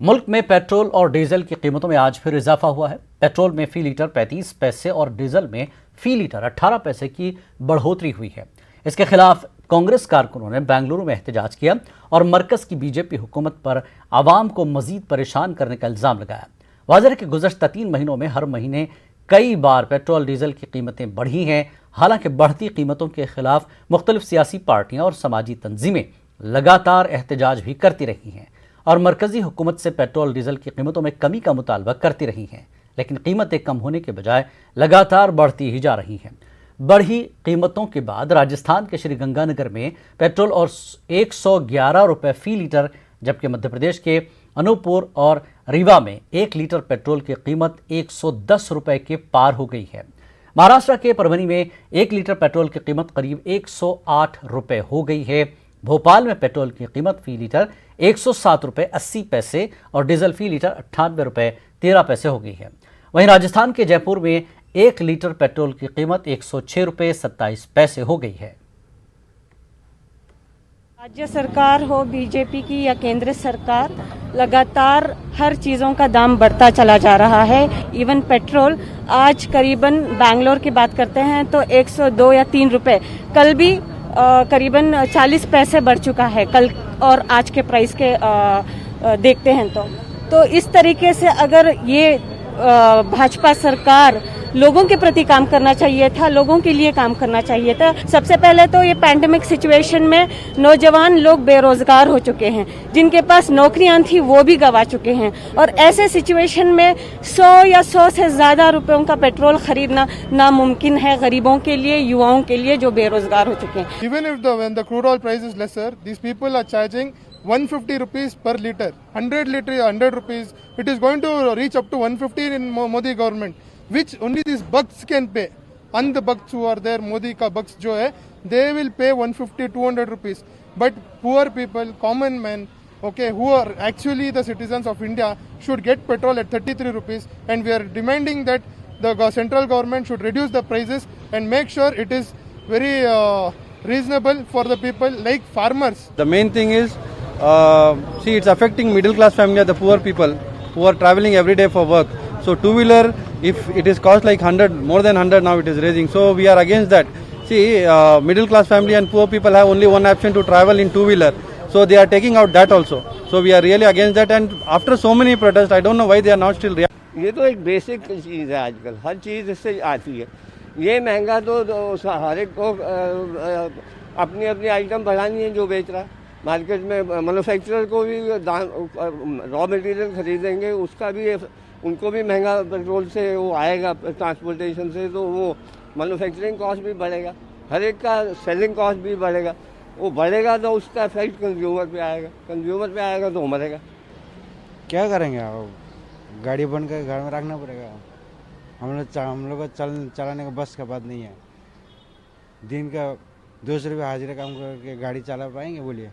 मुल्क में पेट्रोल और डीजल की कीमतों में आज फिर इजाफा हुआ है। पेट्रोल में फी लीटर 35 पैसे और डीजल में फी लीटर 18 पैसे की बढ़ोतरी हुई है। इसके खिलाफ कांग्रेस कारकुनों ने बेंगलुरु में एहतजाज किया और मरकज की बीजेपी हुकूमत पर आवाम को मजीद परेशान करने का इल्जाम लगाया। वाज़ेह है कि गुज़श्ता 3 महीनों में हर महीने कई बार पेट्रोल डीजल की कीमतें बढ़ी हैं। हालांकि बढ़ती कीमतों के खिलाफ मुख्तलिफ सियासी पार्टियां और समाजी तंजीमें लगातार एहतजाज भी करती रही हैं और मरकजी हुकूमत से पेट्रोल डीजल की कीमतों में कमी का मुतालबा करती रही हैं, लेकिन कीमतें कम होने के बजाय लगातार बढ़ती ही जा रही हैं। बढ़ी कीमतों के बाद राजस्थान के श्रीगंगानगर में पेट्रोल और 111 रुपये फी लीटर, जबकि मध्य प्रदेश के अनूपपुर और रीवा में 1 लीटर पेट्रोल की कीमत 110 रुपये के पार हो गई है। महाराष्ट्र के परभनी में 1 लीटर पेट्रोल की कीमत करीब 108 रुपये हो गई है। भोपाल में पेट्रोल की कीमत फी लीटर 107 रुपये 80 पैसे और डीजल फी लीटर 98 रुपये 13 पैसे हो गई है। वहीं राजस्थान के जयपुर में 1 लीटर पेट्रोल की कीमत 106 रुपये 27 पैसे हो गई है। राज्य सरकार हो बीजेपी की या केंद्र सरकार, लगातार हर चीज़ों का दाम बढ़ता चला जा रहा है। इवन पेट्रोल आज करीबन बैंगलोर की बात करते हैं तो 102 या 3 रुपये, कल भी करीबन 40 पैसे बढ़ चुका है कल और आज के प्राइस के देखते हैं तो इस तरीके से अगर ये भाजपा सरकार लोगों के प्रति काम करना चाहिए था, लोगों के लिए काम करना चाहिए था। सबसे पहले तो ये पैंडेमिक सिचुएशन में नौजवान लोग बेरोजगार हो चुके हैं, जिनके पास नौकरियां थी वो भी गंवा चुके हैं और ऐसे सिचुएशन में 100 या 100 से ज्यादा रुपयों का पेट्रोल खरीदना नामुमकिन है गरीबों के लिए, युवाओं के लिए जो बेरोजगार हो चुके हैं। Even if when the crude oil price is lesser, these people are charging 150 rupees per liter, 100 liter 100 rupees. It is going to reach up to 150 in Modi government, which only these bucks can pay. And the bucks who are there, Modi ka bucks jo hai, they will pay 150 200 rupees. But poor people, common men, okay, who are actually the citizens of India should get petrol at 33 rupees, and we are demanding that the central government should reduce the prices and make sure it is very reasonable for the people like farmers. The main thing is, see, it's affecting middle class family, the poor people who are traveling every day for work. So two-wheeler, if it is cost like 100, more than 100 now it is raising. So we are against that. See, middle class family and poor people have only one option to travel in two-wheeler. So they are taking out that also. So we are really against that, and after so many protests, I don't know why they are not still reacting. ये तो एक basic चीज़ है, आजकल हर चीज़ इससे आती है। ये महंगा तो हर एक को अपनी अपनी आइटम बढ़ानी है जो बेच रहा है मार्केट में। मैन्युफैक्चरर को भी रॉ मटेरियल खरीदेंगे, उसका भी उनको भी महंगा पेट्रोल से वो आएगा, ट्रांसपोर्टेशन से, तो वो मैन्युफैक्चरिंग कॉस्ट भी बढ़ेगा, हर एक का सेलिंग कॉस्ट भी बढ़ेगा। वो बढ़ेगा तो उसका इफेक्ट कंज्यूमर पे आएगा, कंज्यूमर पे आएगा तो मरेगा। क्या करेंगे आप, गाड़ी बन कर घर में रखना पड़ेगा। हम लोग को चलाने का बस का बात नहीं है। दिन का 200 रुपये हाजिरा काम करके गाड़ी चला पाएंगे, बोलिए।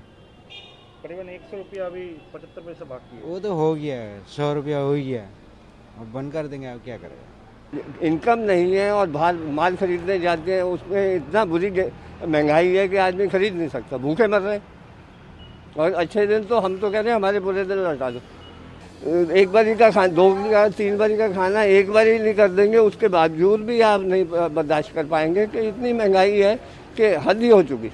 करीबन 100 रुपया अभी 75 पैसे बाकी है। वो तो हो गया, 100 रुपया हो गया, अब बंद कर देंगे, अब क्या करेगा। इनकम नहीं है और बाहर माल खरीदने जाते हैं, उसमें इतना बुरी महंगाई है कि आदमी खरीद नहीं सकता, भूखे मर रहे हैं। और अच्छे दिन तो हम तो कह रहे हैं हमारे बुरे दिन लौटा दो। एक बारी का खाना, 2 या 3 बारी का खाना एक बार ही नहीं कर देंगे, उसके बावजूद भी आप नहीं बर्दाश्त कर पाएंगे कि इतनी महंगाई है कि हद ही हो चुकी।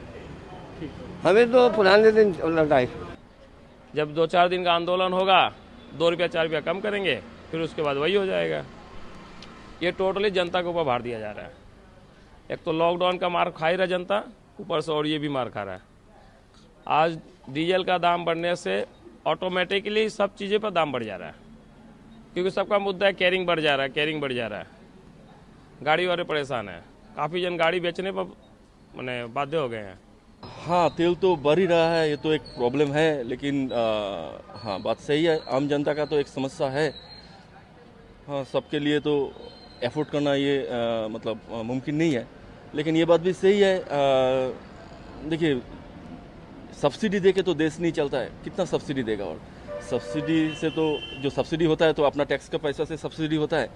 हमें तो पुराने दिन लौटाए। जब 2-4 दिन का आंदोलन होगा, 2 रुपया 4 रुपया कम करेंगे, फिर उसके बाद वही हो जाएगा। ये टोटली जनता के ऊपर भार दिया जा रहा है। एक तो लॉकडाउन का मार खा ही रहा जनता, ऊपर से और ये भी मार खा रहा है। आज डीजल का दाम बढ़ने से ऑटोमेटिकली सब चीज़ें पर दाम बढ़ जा रहा है, क्योंकि सबका मुद्दा है कैरिंग बढ़ जा रहा है, कैरिंग बढ़ जा रहा है। गाड़ी वाले परेशान है, काफ़ी जन गाड़ी बेचने पर मैंने बाध्य हो गए हैं। हाँ, तेल तो बढ़ ही रहा है, ये तो एक प्रॉब्लम है, लेकिन हाँ, बात सही है, आम जनता का तो एक समस्या है। हाँ, सबके लिए तो एफोर्ड करना ये मतलब मुमकिन नहीं है, लेकिन ये बात भी सही है। देखिए, सब्सिडी दे के तो देश नहीं चलता है, कितना सब्सिडी देगा, और सब्सिडी से तो जो सब्सिडी होता है तो अपना टैक्स का पैसा से सब्सिडी होता है।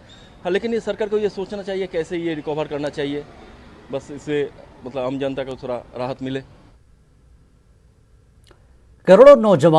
हाँ, लेकिन ये सरकार को ये सोचना चाहिए कैसे ये रिकवर करना चाहिए, बस इससे मतलब आम जनता को थोड़ा राहत मिले। करोड़ों नौजवान